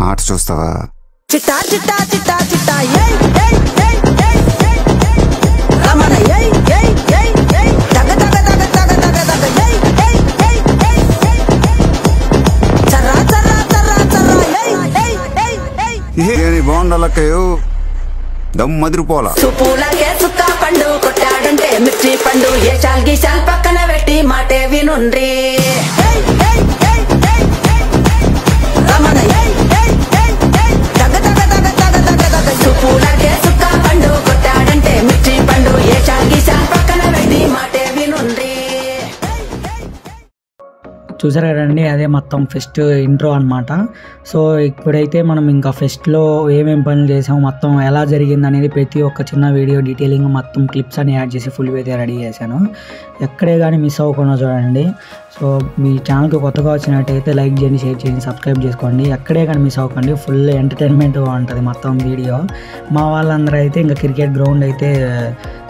Arts చూస్తావా? చిట్టా చిట్టా చిట్టా చిట్టా ఏయ్ ఏయ్ ఏయ్ ఏయ్ ఏయ్ రమణ ఏయ్ ఏయ్ ఏయ్ ఏయ్ తగ తగ తగ తగ తగ తగ ఏయ్ ఏయ్ ఏయ్ ఏయ్ చర్రా చర్రా చర్రా చర్రా ఏయ్ ఏయ్ ఏయ్ ఏయ్ ఏని బాగుండాలక్కయ్యో దమ్ మదిరిపోలా. సుపూలకే సుక్క పండు కొట్టాడంటే మిర్చి పండు ఏ చాల్ గీశాల్ పక్కన పెట్టి మాటే వినుండ్రి ఏయ్ ఏయ్ ఏయ్ ఏయ్ రమణ ఏయ్ ఏయ్ ఏయ్ ఏయ్ తగ తగ తగ తగ తగ తగ సుపూలకే సుక్క పండు కొట్టాడంటే మిర్చి పండు ఏ చాల్ గీశాల్ పక్కన పెట్టి మాటే వినుండ్రి. చూసారు కదండి, అదే మొత్తం ఫెస్ట్ ఇంట్రో అనమాట. సో ఇప్పుడైతే మనం ఇంకా ఫెస్ట్లో ఏమేం పనులు చేసాము, మొత్తం ఎలా జరిగింది అనేది ప్రతి ఒక్క చిన్న వీడియో డీటెయిలింగ్ మొత్తం క్లిప్స్ అని యాడ్ చేసి ఫుల్ అయితే రెడీ చేశాను. ఎక్కడే కానీ మిస్ అవ్వకుండా చూడండి. సో మీ ఛానల్కి కొత్తగా వచ్చినట్టయితే లైక్ చేయండి, షేర్ చేయండి, సబ్స్క్రైబ్ చేసుకోండి. ఎక్కడే కానీ మిస్ అవ్వకండి, ఫుల్ ఎంటర్టైన్మెంట్గా ఉంటుంది మొత్తం వీడియో. మా వాళ్ళందరూ అయితే ఇంకా క్రికెట్ గ్రౌండ్ అయితే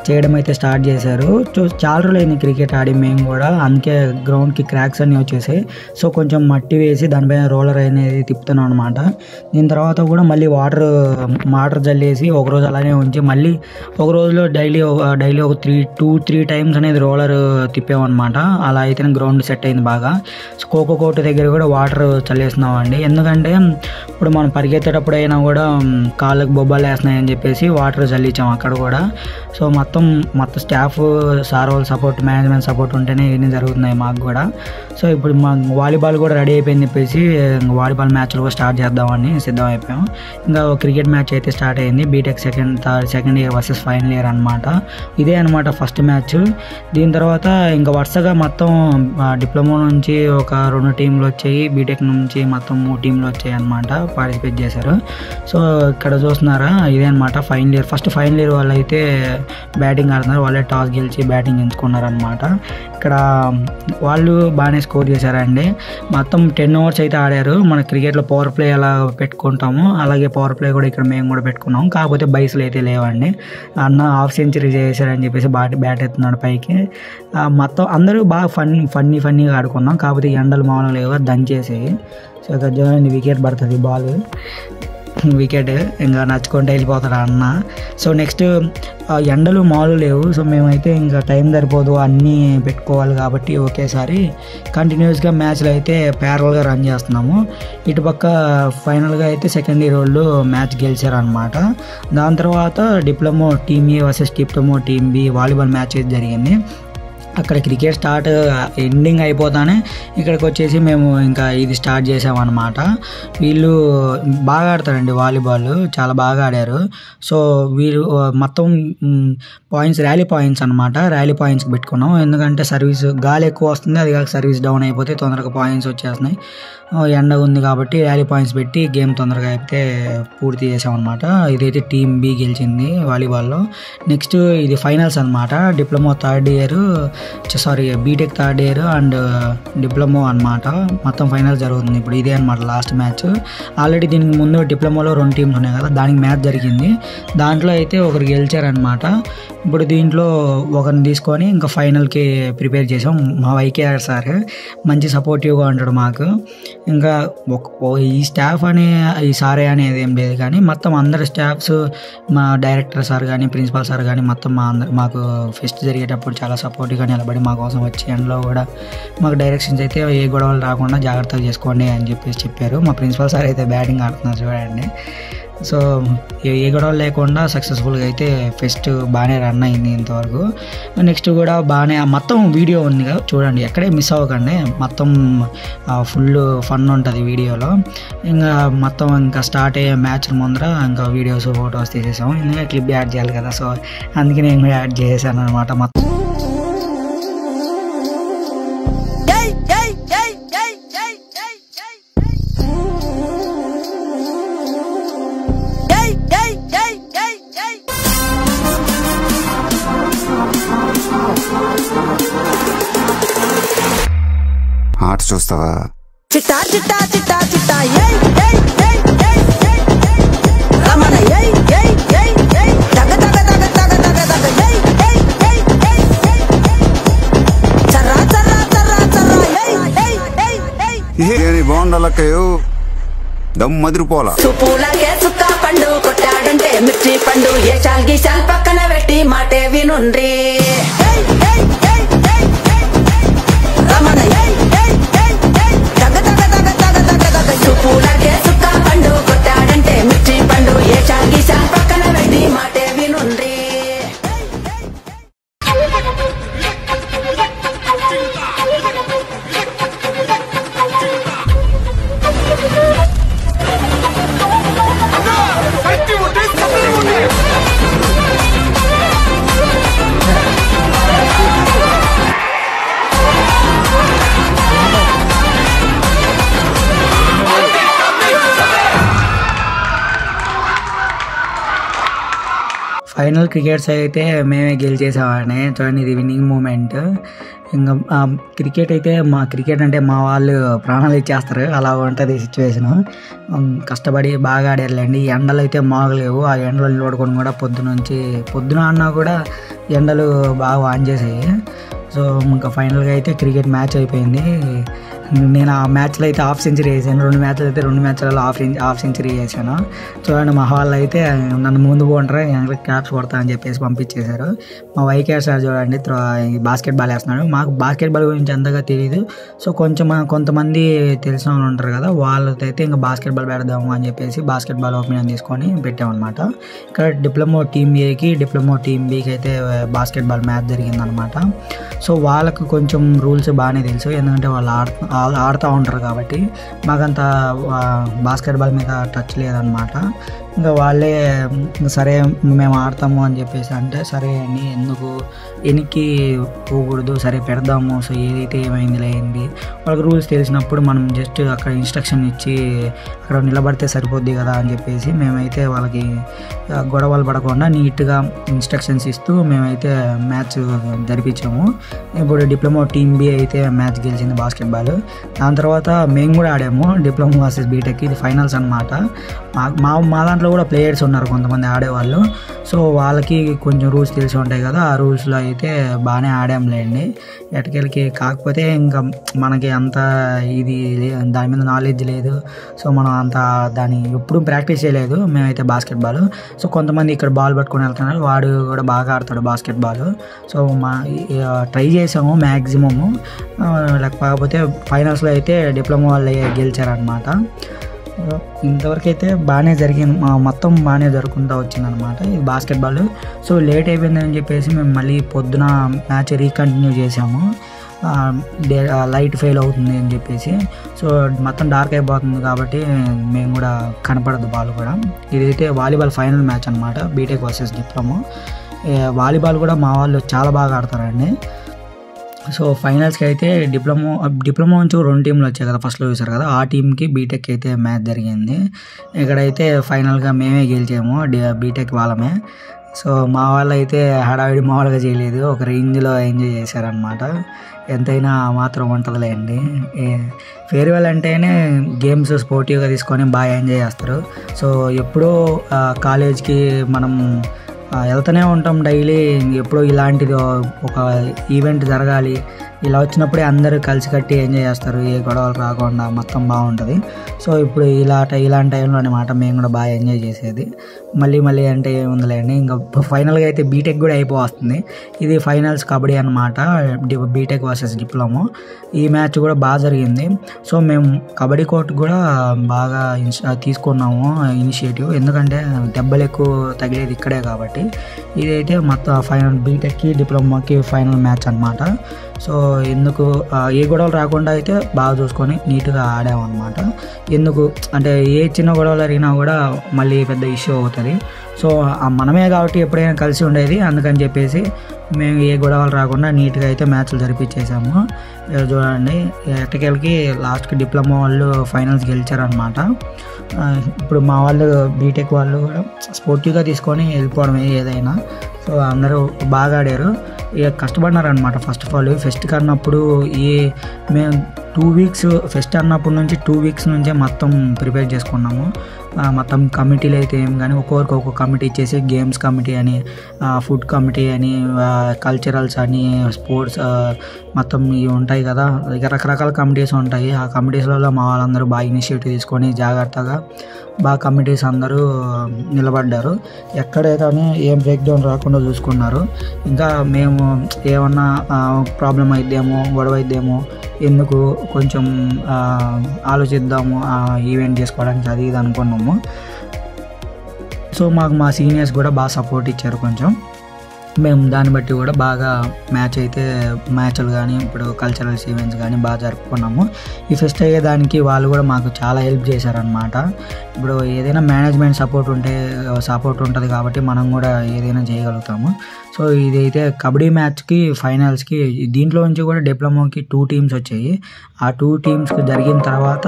చేయడం అయితే స్టార్ట్ చేశారు. చాలా రోజులు అయింది క్రికెట్ ఆడి మేము కూడా, అందుకే గ్రౌండ్కి క్రాక్స్ అన్నీ వచ్చేసాయి. సో కొంచెం మట్టి వేసి దానిపైన రోలర్ అనేది తిప్పుతున్నాం అనమాట. దీని తర్వాత కూడా మళ్ళీ వాటర్ జల్లేసి ఒకరోజు అలానే ఉంచి మళ్ళీ ఒక రోజులో డైలీ ఒక 2-3 టైమ్స్ అనేది రోలర్ తిప్పామన్నమాట. అలా అయితేనే గ్రౌండ్ సెట్ అయింది బాగా. సో కోకో కోర్టు దగ్గర కూడా వాటర్ చల్లేస్తున్నాం అండి. ఎందుకంటే ఇప్పుడు మనం పరిగెత్తేటప్పుడు అయినా కూడా కాళ్ళకు బొబ్బాలు వేస్తున్నాయని చెప్పేసి వాటర్ చల్లించాం అక్కడ కూడా. సో మొత్తం స్టాఫ్ సార్ వాళ్ళ సపోర్ట్, మేనేజ్మెంట్ సపోర్ట్ ఉంటేనే ఇవన్నీ జరుగుతున్నాయి మాకు కూడా. సో ఇప్పుడు మా వాలీబాల్ కూడా రెడీ అయిపోయింది చెప్పేసి వాలీబాల్ మ్యాచ్లు కూడా స్టార్ట్ చేద్దామని సిద్ధం అయిపోయాం. ఇంకా క్రికెట్ మ్యాచ్ అయితే స్టార్ట్ అయింది. BTech second year versus final year అనమాట. ఇదే అనమాట ఫస్ట్ మ్యాచ్. దీని తర్వాత ఇంకా వరుసగా మొత్తం డిప్లొమా నుంచి ఒక 2 టీంలు వచ్చాయి, బీటెక్ నుంచి మొత్తం 3 టీంలు వచ్చాయి అనమాట, పార్టిసిపేట్ చేశారు. సో ఇక్కడ చూస్తున్నారా, ఇదే అనమాట final year. First final year వాళ్ళు అయితే బ్యాటింగ్ ఆడుతున్నారు, వాళ్ళే టాస్ గెలిచి బ్యాటింగ్ ఎంచుకున్నారనమాట. ఇక్కడ వాళ్ళు బాగానే స్కోర్ చేశారండి. మొత్తం 10 ఓవర్స్ అయితే ఆడారు. మన క్రికెట్లో పవర్ ప్లే ఎలా పెట్టుకుంటాము అలాగే పవర్ ప్లే కూడా ఇక్కడ మేము కూడా పెట్టుకున్నాం. కాకపోతే బైస్లు అయితే లేవండి. అన్న హాఫ్ సెంచరీ చేశారని చెప్పేసి బ్యాట్ ఎత్తున్నాడు పైకి. మొత్తం అందరూ బాగా ఫన్నీగా ఆడుకున్నాం. కాకపోతే ఎండలు మామూలుగా లేవు, దంచేసేవి. సో ఇక్కడ చూడండి వికెట్ పడుతుంది, బాల్ వికెట్ ఇంకా నచ్చుకుంటే వెళ్ళిపోతాడు అన్న. సో నెక్స్ట్ ఎండలు మామూలు లేవు. సో మేమైతే ఇంకా టైం సరిపోదు, అన్నీ పెట్టుకోవాలి కాబట్టి ఒకేసారి కంటిన్యూస్గా మ్యాచ్లు అయితే ప్యారల్గా రన్ చేస్తున్నాము. ఇటుపక్క ఫైనల్గా అయితే సెకండ్ ఇయర్ వాళ్ళు మ్యాచ్ గెలిచారనమాట. దాని తర్వాత diploma team A versus diploma team B volleyball match అయితే జరిగింది. అక్కడ క్రికెట్ స్టార్ట్ ఎండింగ్ అయిపోతానే ఇక్కడికి వచ్చేసి మేము ఇంకా ఇది స్టార్ట్ చేసామన్నమాట. వీళ్ళు బాగా ఆడతారండి వాలీబాల్, చాలా బాగా ఆడారు. సో వీళ్ళు మొత్తం ర్యాలీ పాయింట్స్ అనమాట. ర్యాలీ పాయింట్స్కి పెట్టుకున్నాం, ఎందుకంటే సర్వీస్ గాలి ఎక్కువ వస్తుంది, అది కాక సర్వీస్ డౌన్ అయిపోతే తొందరగా పాయింట్స్ వచ్చేస్తున్నాయి. ఎండ ఉంది కాబట్టి ర్యాలీ పాయింట్స్ పెట్టి గేమ్ తొందరగా అయితే పూర్తి చేసామన్నమాట. ఇదైతే టీమ్ బి గెలిచింది వాలీబాల్లో. నెక్స్ట్ ఇది ఫైనల్స్ అనమాట. Diploma BTech third year and diploma అనమాట. మొత్తం ఫైనల్ జరుగుతుంది ఇప్పుడు. ఇదే అనమాట లాస్ట్ మ్యాచ్. ఆల్రెడీ దీనికి ముందు డిప్లొమాలో 2 టీమ్స్ ఉన్నాయి కదా, దానికి మ్యాచ్ జరిగింది. దాంట్లో అయితే ఒకరు గెలిచారనమాట. ఇప్పుడు దీంట్లో ఒకరిని తీసుకొని ఇంకా ఫైనల్కి ప్రిపేర్ చేసాం. మా వైకేఆర్ సార్ మంచి సపోర్టివ్గా ఉంటాడు మాకు. ఇంకా ఈ స్టాఫ్ అని ఈ సారే అనేది ఏం లేదు, కానీ మొత్తం అందరు స్టాఫ్స్, మా డైరెక్టర్ సార్ కానీ ప్రిన్సిపల్ సార్ కానీ మొత్తం మాకు ఫెస్ట్ జరిగేటప్పుడు చాలా సపోర్టివ్గా నిలబడి మా కోసం వచ్చి ఎండ్లో కూడా మాకు డైరెక్షన్స్ అయితే ఏ గొడవలు రాకుండా జాగ్రత్తగా చేసుకోండి అని చెప్పేసి చెప్పారు. మా ప్రిన్సిపల్ సార్ అయితే బ్యాటింగ్ ఆడుతున్నారు చూడండి. సో ఏ గొడవలు లేకుండా సక్సెస్ఫుల్గా అయితే ఫెస్ట్ బాగానే రన్ అయింది ఇంతవరకు. నెక్స్ట్ కూడా బాగానే మొత్తం వీడియో ఉంది కదా చూడండి, ఎక్కడే మిస్ అవ్వకండి. మొత్తం ఫుల్ ఫన్ ఉంటుంది వీడియోలో. ఇంకా మొత్తం ఇంకా స్టార్ట్ అయ్యే మ్యాచ్ ముందర ఇంకా వీడియోస్ ఫొటోస్ తీసేసాము. ఇంకా క్లిప్ యాడ్ చేయాలి కదా, సో అందుకే నేను కూడా యాడ్ చేసేసాను అనమాట మొత్తం. ఆర్ట్స్ చూస్తావా? చిట్టా చిట్టా చిట్టా చిట్టా ఏయ్ ఏయ్ ఏయ్ ఏయ్ ఏయ్ రమణ ఏయ్ ఏయ్ ఏయ్ ఏయ్ తగ తగ తగ తగ తగ తగ ఏయ్ ఏయ్ ఏయ్ ఏయ్ చర్రా చర్రా చర్రా చర్రా ఏయ్ ఏయ్ ఏయ్ బాగుండాలక్కయ్యో దమ్ మదిరిపోలా సుపూలకే సుక్క పండు కొట్టాడంటే మిర్చి పండు ఏ చాల్ గీశాల్ పక్కన పెట్టి మాటే వినుండ్రి రమణ సుపూలకే సుక్క పండు కొట్టాడంటే మిర్చి పండు ఏ చాల్ గీశాల్ పక్కన పెట్టి మాటే వినుండ్రి ఫైనల్ క్రికెట్స్ అయితే మేమే గెలిచేసామని చూడండి, ఇది విన్నింగ్ మూమెంట్. ఇంకా క్రికెట్ అయితే క్రికెట్ అంటే మా వాళ్ళు ప్రాణాలు ఇచ్చేస్తారు, అలా ఉంటుంది సిచ్యువేషను. కష్టపడి బాగా ఆడారులేండి. ఎండలు అయితే మామూలు లేవు. ఆ ఎండలు నిలబడుకొని కూడా పొద్దున అన్నా కూడా ఎండలు బాగా ఆన్ చేసాయి. సో ఇంకా ఫైనల్గా అయితే క్రికెట్ మ్యాచ్ అయిపోయింది. నేను ఆ మ్యాచ్లో అయితే హాఫ్ సెంచరీ వేసాను, 2 మ్యాచ్లలో హాఫ్ సెంచరీ వేసాను. చూడండి, మా వాళ్ళు అయితే నన్ను ముందు పోంటారా క్యాప్స్ కొడతా అని చెప్పేసి పంపించేశారు. మా వైకేఆర్ సార్ చూడండి బాస్కెట్బాల్ వేస్తున్నాడు. మాకు బాస్కెట్బాల్ గురించి అంతగా తెలియదు. సో కొంతమంది తెలిసిన వాళ్ళు ఉంటారు కదా, వాళ్ళతో ఇంకా బాస్కెట్బాల్ పెడదాము అని చెప్పేసి బాస్కెట్బాల్ ఒపీనియన్ తీసుకొని పెట్టామన్నమాట. ఇక్కడ డిప్లొమా టీమ్ ఏకి డిప్లొమా టీమ్ బికి అయితే బాస్కెట్బాల్ మ్యాచ్ జరిగిందనమాట. సో వాళ్ళకు కొంచెం రూల్స్ బాగానే తెలుసు, ఎందుకంటే వాళ్ళు ఆడుతూ ఉంటారు కాబట్టి. మాకంత బాస్కెట్బాల్ మీద టచ్ లేదనమాట. ఇంకా వాళ్ళే సరే మేము ఆడతాము అని చెప్పేసి అంటే సరే అని ఎందుకు వెనక్కి పోకూడదు, సరే పెడదాము, సో ఏదైతే ఏమైంది లేండి. వాళ్ళకి రూల్స్ తెలిసినప్పుడు మనం జస్ట్ అక్కడ ఇన్స్ట్రక్షన్ ఇచ్చి అక్కడ నిలబడితే సరిపోద్ది కదా అని చెప్పేసి మేమైతే వాళ్ళకి గొడవలు పడకుండా నీట్గా ఇన్స్ట్రక్షన్స్ ఇస్తూ మేమైతే మ్యాచ్ జరిపించాము. ఇప్పుడు డిప్లొమా టీమ్ బి అయితే మ్యాచ్ గెలిచింది బాస్కెట్బాల్. దాని తర్వాత మేము కూడా ఆడాము డిప్లొమా వర్సెస్ బీటెక్. ఇది ఫైనల్స్ అనమాట. మా దాంట్లో కూడా ప్లేయర్స్ ఉన్నారు కొంతమంది ఆడేవాళ్ళు. సో వాళ్ళకి కొంచెం రూల్స్ తెలిసి ఉంటాయి కదా, ఆ రూల్స్లో అయితే బాగానే ఆడాంలేండి ఎటకెళ్ళకి. కాకపోతే ఇంకా మనకి అంత ఇది దాని మీద నాలెడ్జ్ లేదు. సో మనం అంత దాన్ని ఎప్పుడు ప్రాక్టీస్ చేయలేదు మేమైతే బాస్కెట్బాల్. సో కొంతమంది ఇక్కడ బాల్ పట్టుకొని వెళ్తున్నారు, వాడు కూడా బాగా ఆడతాడు బాస్కెట్బాల్. సో ట్రై చేసాము మ్యాక్సిమము, లేకపోతే ఫైనల్స్లో అయితే డిప్లొమా వాళ్ళు గెలిచారనమాట. ఇంతవరకు అయితే బాగానే జరిగింది, మొత్తం బాగానే జరుగుకుంటూ వచ్చిందనమాట ఇది బాస్కెట్బాల్. సో లేట్ అయిపోయిందని చెప్పేసి మేము మళ్ళీ పొద్దున మ్యాచ్ రీకంటిన్యూ చేసాము. లైట్ ఫెయిల్ అవుతుంది అని చెప్పేసి. సో మొత్తం డార్క్ అయిపోతుంది కాబట్టి మేము కూడా కనపడదు బాల్ కూడా. ఇదైతే వాలీబాల్ ఫైనల్ మ్యాచ్ అనమాట, బీటెక్ వర్సెస్ డిప్లొమా. వాలీబాల్ కూడా మా వాళ్ళు చాలా బాగా ఆడతారండి. సో ఫైనల్స్కి అయితే డిప్లొమా నుంచి 2 టీంలు వచ్చాయి కదా, ఫస్ట్లో చూసారు కదా, ఆ టీంకి బీటెక్ అయితే మ్యాచ్ జరిగింది. ఇక్కడైతే ఫైనల్గా మేమే గెలిచాము, బీటెక్ వాళ్ళమే. సో మా వాళ్ళు అయితే హడావిడి మామూలుగా చేయలేదు, ఒక రేంజ్లో ఎంజాయ్ చేశారనమాట. ఎంతైనా మాత్రం ఉంటుందిలేండి. ఫేర్వెల్ అంటేనే గేమ్స్ స్పోర్టివ్గా తీసుకొని బాగా ఎంజాయ్ చేస్తారు. సో ఎప్పుడూ కాలేజ్కి మనం వెళ్తూనే ఉంటాం డైలీ. ఎప్పుడూ ఇలాంటిది ఒక ఈవెంట్ జరగాలి, ఇలా వచ్చినప్పుడే అందరూ కలిసి కట్టి ఎంజాయ్ చేస్తారు, ఏ గొడవలు రాకుండా మొత్తం బాగుంటుంది. సో ఇప్పుడు ఇలాంటి టైంలో అనమాట మేము కూడా బాగా ఎంజాయ్ చేసేది. మళ్ళీ అంటే ఏముందిలేండి, ఇంకా ఫైనల్గా అయితే బీటెక్ కూడా అయిపోతుంది. ఇది ఫైనల్స్ కబడ్డీ అనమాట, బీటెక్ వర్సెస్ డిప్లొమా. ఈ మ్యాచ్ కూడా బాగా జరిగింది. సో మేము కబడ్డీ కోర్టు కూడా బాగా తీసుకున్నాము ఇనిషియేటివ్, ఎందుకంటే దెబ్బలు ఎక్కువ తగిలేది ఇక్కడే కాబట్టి. ఇదైతే మొత్తం ఫైనల్ బీటెక్కి డిప్లొమాకి ఫైనల్ మ్యాచ్ అనమాట. సో ఎందుకు ఏ గొడవలు రాకుండా అయితే బాగా చూసుకొని నీట్గా ఆడామన్నమాట. ఎందుకు అంటే ఏ చిన్న గొడవలు జరిగినా కూడా మళ్ళీ పెద్ద ఇష్యూ అవుతుంది. సో మనమే కాబట్టి ఎప్పుడైనా కలిసి ఉండేది, అందుకని చెప్పేసి మేము ఏ గొడవలు రాకుండా నీట్గా అయితే మ్యాచ్లు జరిపించేసాము. చూడండి ఎట్టకెళ్ళకి లాస్ట్కి డిప్లొమా వాళ్ళు ఫైనల్స్ గెలిచారనమాట. ఇప్పుడు మా వాళ్ళు బీటెక్ వాళ్ళు కూడా స్పోర్టివ్గా తీసుకొని వెళ్ళిపోవడమే ఏదైనా. సో అందరూ బాగా ఆడారు, ఇక కష్టపడినారనమాట. ఫస్ట్ ఆఫ్ ఆల్ ఫెస్ట్కి అన్నప్పుడు మేము 2 వీక్స్ ఫెస్ట్ అన్నప్పటి నుంచి 2 వీక్స్ నుంచే మొత్తం ప్రిపేర్ చేసుకున్నాము. మొత్తం కమిటీలు అయితే ఏం కానీ ఒక్కొక్కరికి ఒక్కొక్క కమిటీ ఇచ్చేసి గేమ్స్ కమిటీ అని, ఫుడ్ కమిటీ అని, కల్చరల్స్ అని, స్పోర్ట్స్ మొత్తం ఇవి ఉంటాయి కదా, ఇక రకరకాల కమిటీస్ ఉంటాయి. ఆ కమిటీస్లలో మా వాళ్ళందరూ బాగా ఇనిషియేటివ్ తీసుకొని జాగ్రత్తగా బాగా కమిటీస్ అందరూ నిలబడ్డారు. ఎక్కడే కానీ ఏం బ్రేక్ డౌన్ రాకుండా చూసుకున్నారు. ఇంకా మేము ఏమన్నా ప్రాబ్లం అయిద్దేమో, గొడవ అయిద్దేమో, ఎందుకు కొంచెం ఆలోచిద్దాము ఈవెంట్ చేసుకోవడానికి అది ఇది అనుకున్నాము. సో మాకు మా సీనియర్స్ కూడా బాగా సపోర్ట్ ఇచ్చారు. కొంచెం మేము దాన్ని బట్టి కూడా బాగా మ్యాచ్లు కానీ ఇప్పుడు కల్చరల్స్ ఈవెంట్స్ కానీ బాగా జరుపుకున్నాము. ఈ ఫెస్ట్ అయ్యేదానికి వాళ్ళు కూడా మాకు చాలా హెల్ప్ చేశారనమాట. ఇప్పుడు ఏదైనా మేనేజ్మెంట్ సపోర్ట్ ఉంటుంది కాబట్టి మనం కూడా ఏదైనా చేయగలుగుతాము. సో ఇదైతే కబడ్డీ మ్యాచ్కి ఫైనల్స్కి దీంట్లో నుంచి కూడా డిప్లొమాకి 2 టీమ్స్ వచ్చాయి. ఆ 2 టీమ్స్కి జరిగిన తర్వాత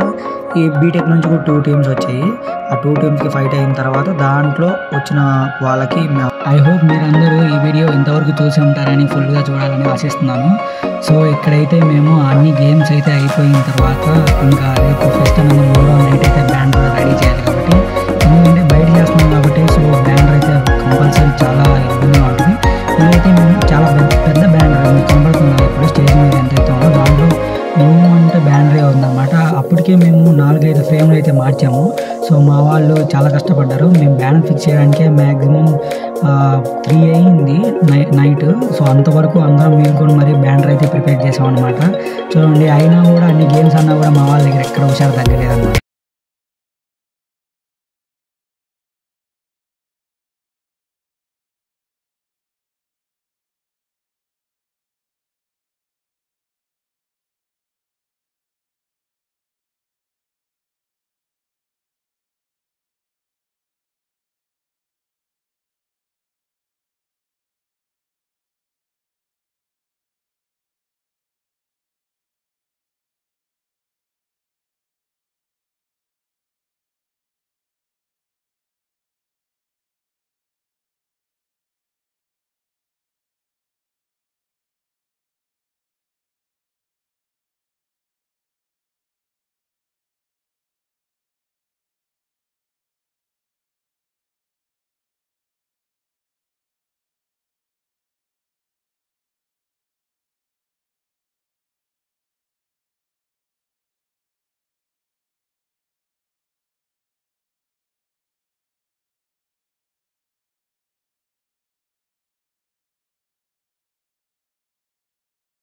ఈ బీటెక్ నుంచి కూడా 2 టీమ్స్ వచ్చాయి. ఆ 2 టీమ్స్కి ఫైట్ అయిన తర్వాత దాంట్లో వచ్చిన వాళ్ళకి ఐ హోప్ మీరందరూ ఈ వీడియో ఇంతవరకు చూసి ఉంటారని, ఫుల్గా చూడాలని ఆశిస్తున్నాను. సో ఇక్కడైతే మేము అన్ని గేమ్స్ అయితే అయిపోయిన తర్వాత ఇంకా రేపు ఫెస్ట్ అనేది 3వ నైట్ అయితే బ్యాండ్ రెడీ చేయాలి కాబట్టి, ఎందుకంటే బయట చేస్తున్నాం కాబట్టి సో బ్యాండ్ అయితే కంపల్సరీ చాలా ఇబ్బందిగా ఉంటుంది. ఇదైతే మేము చాలా పెద్ద బ్యాండ్ మీకు కనబడుతున్నాం ఇప్పుడు స్టేజ్ మీద ఎంత అయితే ఉందో దాంట్లో మినిమం అంటే బ్యాండరీ ఉందన్నమాట. అప్పటికే మేము 4-5 ఫ్రేమ్లు అయితే మార్చాము. సో మా వాళ్ళు చాలా కష్టపడ్డారు. మేము బ్యానర్ ఫిక్స్ చేయడానికే మ్యాక్సిమం 3 అయింది నైట్. సో అంతవరకు అందరం మేల్కొని మరి బ్యానర్ అయితే ప్రిపేర్ చేసాం అనమాట. చూడండి, అయినా కూడా అన్ని గేమ్స్ అన్నా కూడా మా వాళ్ళ దగ్గర ఎక్కడ హుషారు తగ్గలేదన్నమాట.